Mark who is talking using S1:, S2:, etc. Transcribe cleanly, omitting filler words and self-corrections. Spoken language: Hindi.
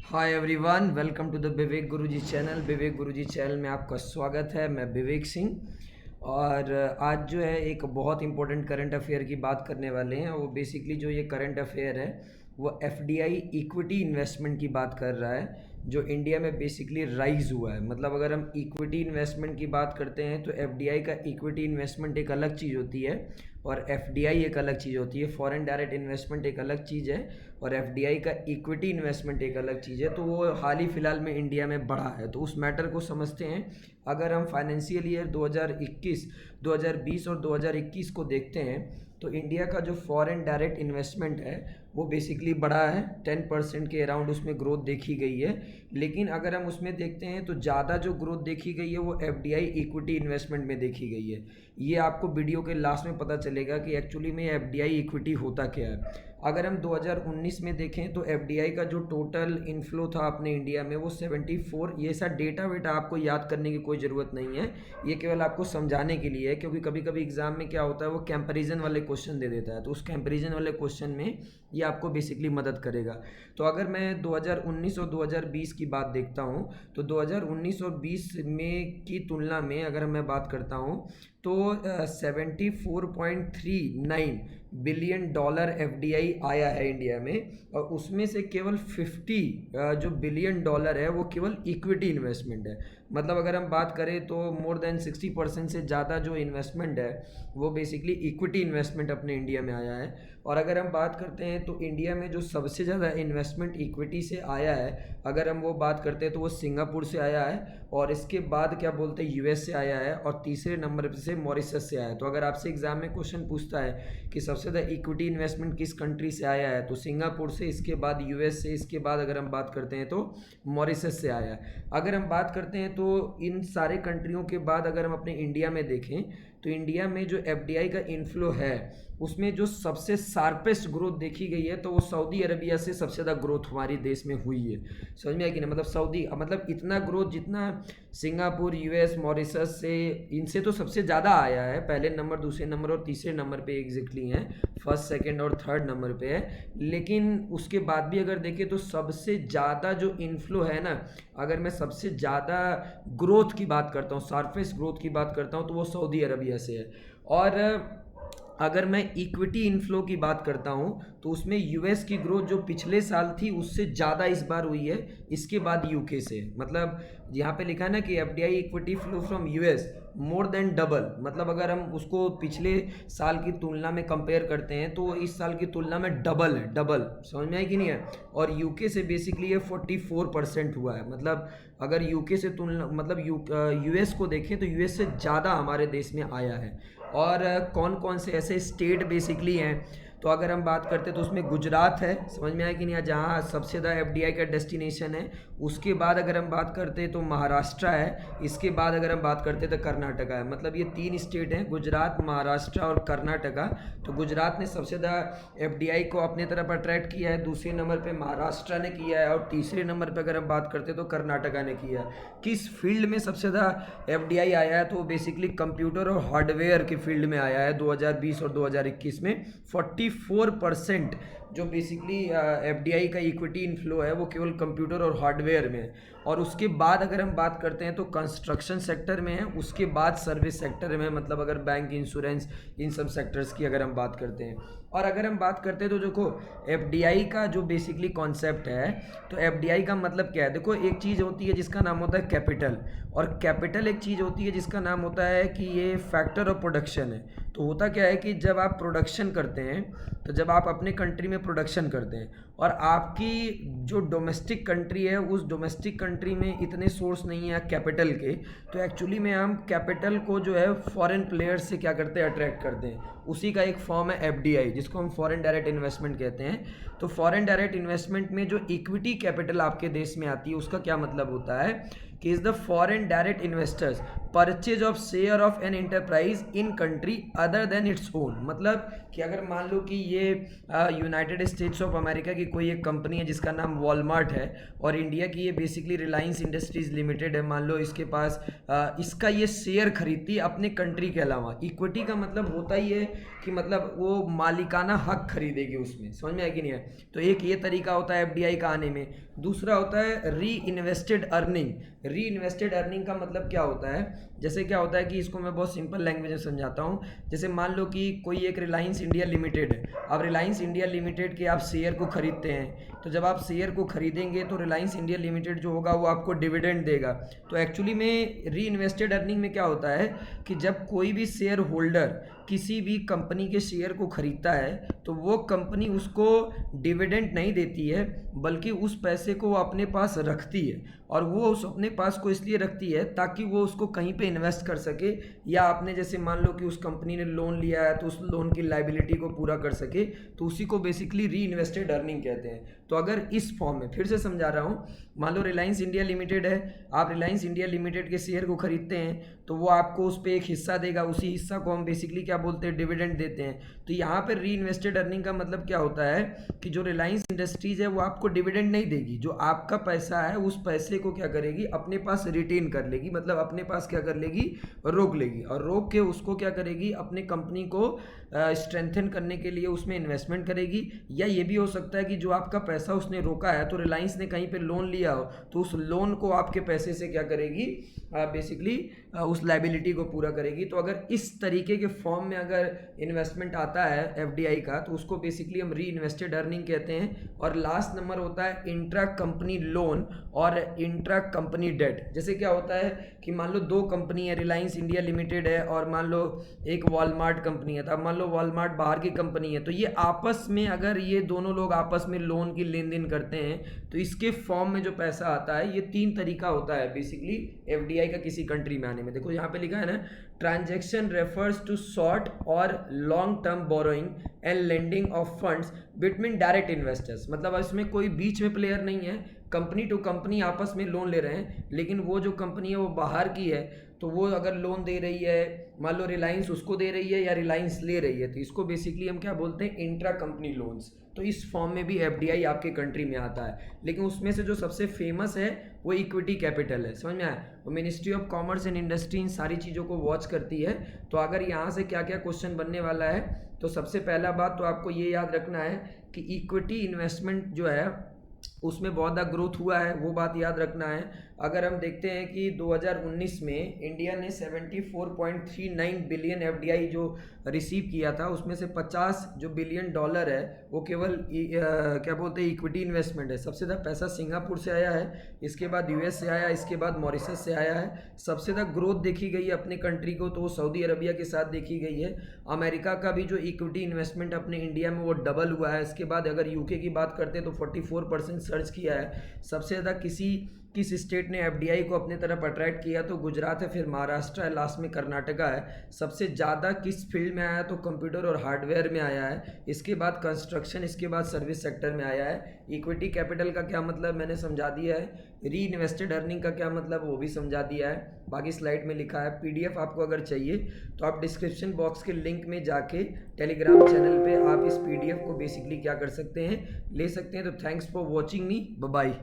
S1: Hi everyone, welcome to the Vivek Guruji channel. Vivek Guruji channel में आपका स्वागत है। मैं विवेक सिंह और आज जो है एक बहुत इंपॉर्टेंट करंट अफेयर की बात करने वाले हैं। वो बेसिकली जो ये करंट अफेयर है वो एफडीआई इक्विटी इन्वेस्टमेंट की बात कर रहा है, जो इंडिया में बेसिकली राइज हुआ है। मतलब अगर हम इक्विटी इन्वेस्टमेंट की बात करते हैं तो एफडीआई का इक्विटी इन्वेस्टमेंट एक अलग चीज़ होती है और एफडीआई एक अलग चीज़ होती है। फॉरेन डायरेक्ट इन्वेस्टमेंट एक अलग चीज़ है और एफडीआई का इक्विटी इन्वेस्टमेंट एक अलग चीज़ है। तो वो हाल ही फिलहाल में इंडिया में बढ़ा है, तो उस मैटर को समझते हैं। अगर हम फाइनेंशियल ईयर 2021, 2020 और 2021 को देखते हैं तो इंडिया का जो फॉरेन डायरेक्ट इन्वेस्टमेंट है वो बेसिकली बढ़ा है। 10% के अराउंड उसमें ग्रोथ देखी गई है। लेकिन अगर हम उसमें देखते हैं तो ज़्यादा जो ग्रोथ देखी गई है वो एफडीआई इक्विटी इन्वेस्टमेंट में देखी गई है। ये आपको वीडियो के लास्ट में पता चलेगा कि एक्चुअली में एफडीआई इक्विटी होता क्या है। अगर हम 2019 में देखें तो एफडीआई का जो टोटल इनफ्लो था अपने इंडिया में वो 74। ये सा डेटा वेटा आपको याद करने की कोई ज़रूरत नहीं है, ये केवल आपको समझाने के लिए है। क्योंकि कभी कभी एग्जाम में क्या होता है वो कंपैरिजन वाले क्वेश्चन दे देता है, तो उस कंपैरिजन वाले क्वेश्चन में ये आपको बेसिकली मदद करेगा। तो अगर मैं 2019 और 2020 की बात देखता हूँ तो 2019 और 20 में की तुलना में अगर मैं बात करता हूँ तो 74.39 बिलियन डॉलर एफडीआई आया है इंडिया में। और उसमें से केवल 50 जो बिलियन डॉलर है वो केवल इक्विटी इन्वेस्टमेंट है। मतलब अगर हम बात करें तो मोर देन 60% से ज़्यादा जो इन्वेस्टमेंट है वो बेसिकली इक्विटी इन्वेस्टमेंट अपने इंडिया में आया है। और अगर हम बात करते हैं तो इंडिया में जो सबसे ज़्यादा इन्वेस्टमेंट इक्विटी से आया है, अगर हम वो बात करते हैं तो वो सिंगापुर से आया है और इसके बाद क्या बोलते हैं यूएस से आया है और तीसरे नंबर से मॉरिशस से आया है। तो अगर आपसे एग्जाम में क्वेश्चन पूछता है कि सबसे ज़्यादा इक्विटी इन्वेस्टमेंट किस कंट्री से आया है तो सिंगापुर से, इसके बाद यूएस से, इसके बाद अगर हम बात करते हैं तो मॉरिशस से आया है। अगर हम बात करते हैं तो इन सारे कंट्रियों के बाद अगर हम अपने इंडिया में देखें तो इंडिया में जो एफडीआई का इनफ्लो है उसमें जो सबसे शार्पेस्ट ग्रोथ देखी गई है तो वो सऊदी अरबिया से सबसे ज़्यादा ग्रोथ हमारे देश में हुई है। समझ में आया कि ना, मतलब सऊदी, मतलब इतना ग्रोथ जितना सिंगापुर, यूएस, मॉरिशस से, इनसे तो सबसे ज़्यादा आया है। पहले नंबर, दूसरे नंबर और तीसरे नंबर पे एग्जैक्टली हैं, फर्स्ट, सेकंड और थर्ड नंबर पे है। लेकिन उसके बाद भी अगर देखें तो सबसे ज़्यादा जो इनफ्लो है ना, अगर मैं सबसे ज़्यादा ग्रोथ की बात करता हूँ, शार्पेस्ट ग्रोथ की बात करता हूँ तो वो सऊदी अरबिया से है। और अगर मैं इक्विटी इनफ्लो की बात करता हूं तो उसमें यूएस की ग्रोथ जो पिछले साल थी उससे ज़्यादा इस बार हुई है, इसके बाद यूके से। मतलब यहाँ पे लिखा है ना कि FDI equity flow from US more than double. मतलब अगर हम उसको पिछले साल की तुलना में कंपेयर करते हैं तो इस साल की तुलना में डबल है, डबल। समझ में आया कि नहीं है। और यूके से बेसिकली ये 44% हुआ है। मतलब अगर यूके से तुलना, मतलब यूएस को देखें तो यूएस से ज़्यादा हमारे देश में आया है। और कौन कौन से ऐसे स्टेट बेसिकली हैं तो अगर हम बात करते हैं तो उसमें गुजरात है, समझ में आया कि नहीं, जहाँ सबसे ज़्यादा एफडीआई का डेस्टिनेशन है। उसके बाद अगर हम बात करते हैं तो महाराष्ट्र है, इसके बाद अगर हम बात करते हैं तो कर्नाटका है। मतलब ये 3 स्टेट हैं, गुजरात, महाराष्ट्र और कर्नाटका। तो गुजरात ने सबसे ज़्यादा एफडीआई को अपने तरफ अट्रैक्ट किया है, दूसरे नंबर पर महाराष्ट्र ने किया है और तीसरे नंबर पर अगर हम बात करते हैं तो कर्नाटका ने किया है। किस फील्ड में सबसे ज़्यादा एफडीआई आया है तो बेसिकली कंप्यूटर और हार्डवेयर के फील्ड में आया है। 2020 और 2021 में 44% जो बेसिकली एफडीआई का इक्विटी इनफ्लो है वो केवल कंप्यूटर और हार्डवेयर में है। और उसके बाद अगर हम बात करते हैं तो कंस्ट्रक्शन सेक्टर में है, उसके बाद सर्विस सेक्टर में, मतलब अगर बैंक, इंश्योरेंस, इन सब सेक्टर्स की अगर हम बात करते हैं। और अगर हम बात करते हैं तो देखो एफडीआई का जो बेसिकली कॉन्सेप्ट है, तो एफडीआई का मतलब क्या है। देखो एक चीज़ होती है जिसका नाम होता है कैपिटल, और कैपिटल एक चीज़ होती है जिसका नाम होता है कि ये फैक्टर ऑफ प्रोडक्शन है। तो होता क्या है कि जब आप प्रोडक्शन करते हैं, तो जब आप अपने कंट्री में प्रोडक्शन करते हैं और आपकी जो डोमेस्टिक कंट्री है उस डोमेस्टिक कंट्री में इतने सोर्स नहीं है कैपिटल के, तो एक्चुअली में हम कैपिटल को जो है फॉरेन प्लेयर्स से क्या करते हैं, अट्रैक्ट करते हैं। उसी का एक फॉर्म है एफडीआई, जिसको हम फॉरेन डायरेक्ट इन्वेस्टमेंट कहते हैं। तो फॉरेन डायरेक्ट इन्वेस्टमेंट में जो इक्विटी कैपिटल आपके देश में आती है उसका क्या मतलब होता है कि is the foreign direct investors purchase of share of an enterprise in country other than its own. मतलब कि अगर मान लो कि ये यूनाइटेड स्टेट्स ऑफ अमेरिका की कोई एक कंपनी है जिसका नाम वॉलमार्ट है, और इंडिया की ये बेसिकली रिलायंस इंडस्ट्रीज लिमिटेड है, मान लो इसके पास इसका ये शेयर खरीदती है अपने कंट्री के अलावा। इक्विटी का मतलब होता ही है कि मतलब वो मालिकाना हक खरीदेगी उसमें, समझ में है कि नहीं है। तो एक ये तरीका होता है एफडीआई का आने में। दूसरा होता है री इन्वेस्टेड अर्निंग। री इन्वेस्टेड अर्निंग का मतलब क्या होता है, जैसे क्या होता है कि इसको मैं बहुत सिंपल लैंग्वेज में समझाता हूँ। जैसे मान लो कि कोई एक रिलायंस इंडिया लिमिटेड है, अब रिलायंस इंडिया लिमिटेड के आप शेयर को खरीदते हैं, तो जब आप शेयर को खरीदेंगे तो रिलायंस इंडिया लिमिटेड जो होगा वो आपको डिविडेंड देगा। तो एक्चुअली में री इन्वेस्टेड अर्निंग में क्या होता है कि जब कोई भी शेयर होल्डर किसी भी कंपनी के शेयर को खरीदता है तो वो कंपनी उसको डिविडेंड नहीं देती है, बल्कि उस पैसे को वो अपने पास रखती है। और वो उस अपने पास को इसलिए रखती है ताकि वो उसको कहीं पे इन्वेस्ट कर सके, या आपने जैसे मान लो कि उस कंपनी ने लोन लिया है तो उस लोन की लाइबिलिटी को पूरा कर सके, तो उसी को बेसिकली री इन्वेस्टेड अर्निंग कहते हैं। तो अगर इस फॉर्म में फिर से समझा रहा हूँ, मान लो रिलायंस इंडिया लिमिटेड है, आप रिलायंस इंडिया लिमिटेड के शेयर को खरीदते हैं तो वो आपको उस पर एक हिस्सा देगा, उसी हिस्सा को हम बेसिकली क्या बोलते हैं, डिविडेंड देते हैं। तो यहाँ पर री इन्वेस्टेड अर्निंग का मतलब क्या होता है कि जो रिलायंस इंडस्ट्रीज है वो आपको डिविडेंड नहीं देगी, जो आपका पैसा है उस पैसे को क्या करेगी, अपने पास रिटेन कर लेगी, मतलब अपने पास क्या कर लेगी, रोक लेगी, और रोक के उसको क्या करेगी, अपने कंपनी को स्ट्रेंथन करने के लिए उसमें इन्वेस्टमेंट करेगी। या ये भी हो सकता है कि जो आपका पैसा उसने रोका है, तो रिलायंस ने कहीं पे लोन लिया हो तो उस लोन को आपके पैसे से क्या करेगी, बेसिकली उस लाइबिलिटी को पूरा करेगी। तो अगर इस तरीके के फॉर्म में अगर इन्वेस्टमेंट आता है एफडीआई का, तो उसको बेसिकली हम री इन्वेस्टेड अर्निंग कहते हैं। और लास्ट नंबर होता है इंट्रा कंपनी लोन और इंट्रा कंपनी डेट। जैसे क्या होता है कि मान लो दो कंपनी है, रिलायंस इंडिया लिमिटेड है और मान लो एक वॉलमार्ट कंपनी है। तो अब मान लो वॉलमार्ट बाहर की कंपनी है, तो ये आपस में अगर ये दोनों लोग आपस में लोन की लेन देन करते हैं तो इसके फॉर्म में जो पैसा आता है, ये तीन तरीका होता है बेसिकली एफडीआई का किसी कंट्री में आने में। देखो यहाँ पे लिखा है ना, ट्रांजैक्शन रेफर्स टू शॉर्ट और long term borrowing and lending of funds between direct investors. मतलब इसमें कोई बीच में प्लेयर नहीं है, कंपनी टू कंपनी आपस में लोन ले रहे हैं, लेकिन वो जो कंपनी है वो बाहर की है, तो वो अगर लोन दे रही है, मान लो रिलायंस उसको दे रही है या रिलायंस ले रही है, तो इसको बेसिकली हम क्या बोलते हैं, इंट्रा कंपनी लोन्स। तो इस फॉर्म में भी एफडीआई आपके कंट्री में आता है, लेकिन उसमें से जो सबसे फेमस है वो इक्विटी कैपिटल है, समझ में आया। वो ministry of commerce and industry in सारी चीज़ों को वॉच करती है। तो अगर यहाँ से क्या क्या क्वेश्चन बनने वाला है, तो सबसे पहला बात तो आपको ये याद रखना है कि इक्विटी इन्वेस्टमेंट जो है उसमें बहुत ज़्यादा ग्रोथ हुआ है, वो बात याद रखना है। अगर हम देखते हैं कि 2019 में इंडिया ने 74.39 बिलियन एफडीआई जो रिसीव किया था, उसमें से 50 जो बिलियन डॉलर है वो केवल क्या बोलते हैं, इक्विटी इन्वेस्टमेंट है। सबसे ज़्यादा पैसा सिंगापुर से आया है, इसके बाद यूएस से आया, इसके बाद मॉरिशस से आया है। सबसे ज़्यादा ग्रोथ देखी गई है अपने कंट्री को तो वो सऊदी अरबिया के साथ देखी गई है। अमेरिका का भी जो इक्विटी इन्वेस्टमेंट अपने इंडिया में वो डबल हुआ है। इसके बाद अगर यूके की बात करते हैं तो 44% सर्च किया है। सबसे ज़्यादा किस स्टेट ने एफडीआई को अपने तरफ अट्रैक्ट किया, तो गुजरात है, फिर महाराष्ट्र है, लास्ट में कर्नाटका है। सबसे ज़्यादा किस फील्ड में आया, तो कंप्यूटर और हार्डवेयर में आया है, इसके बाद कंस्ट्रक्शन, इसके बाद सर्विस सेक्टर में आया है। इक्विटी कैपिटल का क्या मतलब मैंने समझा दिया है, री इन्वेस्टेड अर्निंग का क्या मतलब वो भी समझा दिया है, बाकी स्लाइड में लिखा है। पीडीएफ आपको अगर चाहिए तो आप डिस्क्रिप्शन बॉक्स के लिंक में जाके टेलीग्राम चैनल पे आप इस पीडीएफ को बेसिकली क्या कर सकते हैं, ले सकते हैं। तो thanks for watching me, bye bye.